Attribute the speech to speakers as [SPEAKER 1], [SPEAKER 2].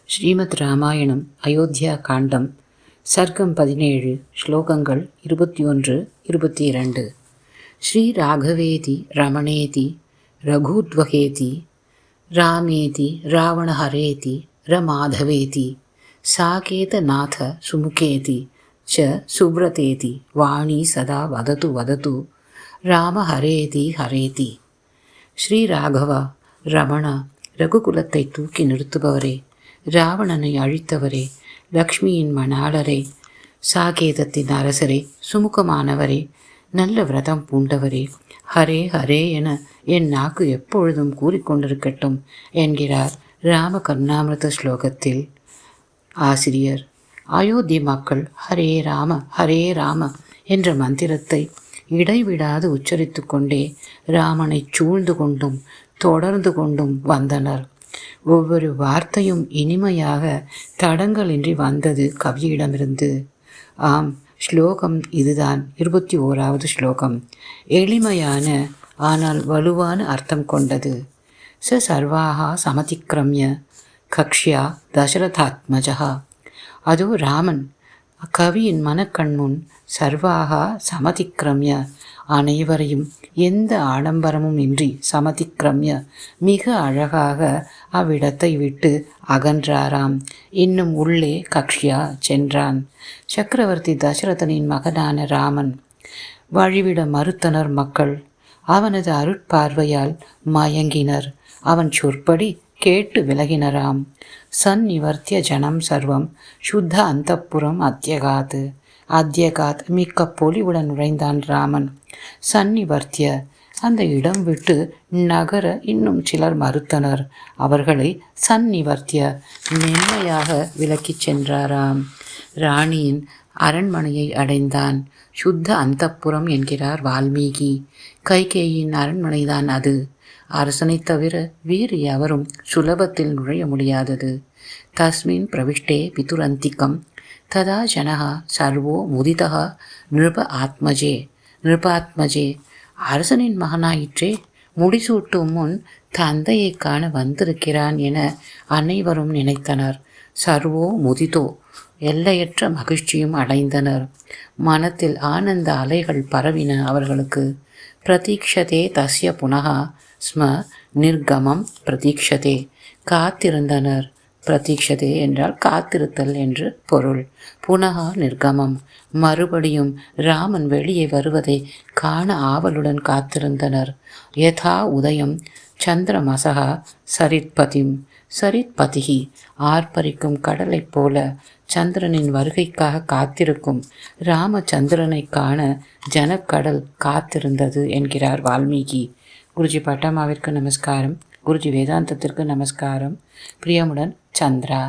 [SPEAKER 1] ஸ்ரீமத் ராமாயணம் அயோத்தியா காண்டம் சர்க்கம் 17 ஸ்லோகங்கள் 21-22. ஸ்ரீ ராகவேதி ரமணேதி ரகுத்வகேதி ராமேதி ராவணஹரேதி ரமாதவேதி சாகேதநாத சுமுகேதி ச சுப்ரதேதி வாணி சதா வதது வதது ராமஹரேதி ஹரேதி. ஸ்ரீ ராகவா, ரமணா, ரகுகுலத்தை தூக்கி நிறுத்துபவரே, ராவணனை அழித்தவரே, லக்ஷ்மியின் மணாளரே, சாகேதத்தின் அரசரே, சுமுகமானவரே, நல்ல விரதம் பூண்டவரே, ஹரே ஹரே என என் நாக்கு எப்பொழுதும் கூறிக்கொண்டிருக்கட்டும் என்கிறார் ராம கருணாமிர்த ஸ்லோகத்தில் ஆசிரியர். அயோத்தி மக்கள் ஹரே ராம என்ற மந்திரத்தை இடைவிடாது உச்சரித்து கொண்டே ராமனை சூழ்ந்து கொண்டும் தொடர்ந்து கொண்டும் வந்தனர். ஒவ்வொரு வார்த்தையும் இனிமையாக தடங்களின்றி வந்தது கவியிடமிருந்து. ஆம், ஸ்லோகம் இதுதான். 21வது ஸ்லோகம் எளிமையான ஆனால் வலுவான அர்த்தம் கொண்டது. சர்வாகா சமதிக்ரமிய கக்ஷ்யா தசரதாத்மஜா. அதோ ராமன் கவியின் மனக்கண்முன் சர்வாகா சமதிக்ரமிய, அனைவரையும் எந்த ஆடம்பரமும் இன்றி சமதிக்ரமிய மிக அழகாக அவ்விடத்தை விட்டு அகன்றாராம். இன்னும் உள்ளே கக்ஷ்யா சென்றான். சக்கரவர்த்தி தசரதனின் மகனான ராமன் வழிவிட மறுத்தனர் மக்கள். அவனது அருட்பார்வையால் மயங்கினர். அவன் சொற்படி கேட்டு விலகினராம். சந்நிவர்த்திய ஜனம் சர்வம் சுத்த அந்தப்புரம் அத்தியகாத் மிக்க பொலிவுடன் நுழைந்தான் ராமன். சந்நிவர்த்திய, அந்த இடம் விட்டு நகர இன்னும் சிலர் மறுத்தனர். அவர்களை சந்நிவர்த்திய மென்மையாக விலக்கிச் சென்றாராம். ராணியின் அரண்மனையை அடைந்தான். சுத்த அந்தப்புரம் என்கிறார் வால்மீகி. கைகேயின் அரண்மனைதான் அது. அரசனை தவிர வேறு எவரும் சுலபத்தில் நுழைய முடியாதது. தஸ்மின் பிரவிஷ்டே பிதுரந்திகம் ததா ஜனகா சர்வோ முதிதா நிருபாத்மஜே. அரசனின் மகனாயிற்றே, முடிசூட்டும் முன் தந்தையை காண வந்திருக்கிறான் என அனைவரும் நினைத்தனர். சர்வோ முதிதோ, எல்லையற்ற மகிழ்ச்சியும் அடைந்தனர். மனத்தில் ஆனந்த அலைகள் பரவின அவர்களுக்கு. பிரதீக்ஷதே தஸ்ய புனகா ஸ்ம நிர்கமம் பிரதீக்ஷதே, காத்திருந்தனர். பிரதீக்ஷதே என்றால் காத்திருத்தல் என்று பொருள். புனகா நிர்கமம், மறுபடியும் ராமன் வெளியே வருவதை காண ஆவலுடன் காத்திருந்தனர். யதா உதயம் சந்திரமசகா சரித்பதிகி, ஆர்ப்பரிக்கும் கடலைப் போல சந்திரனின் வருகைக்காக காத்திருக்கும் ராமச்சந்திரனை காண ஜனக்கடல் காத்திருந்தது என்கிறார் வால்மீகி. குருஜி பட்டம்மாவிற்கு நமஸ்காரம். குருஜி வேதாந்தத்திற்கு நமஸ்காரம். பிரியமுடன் சந்திரா.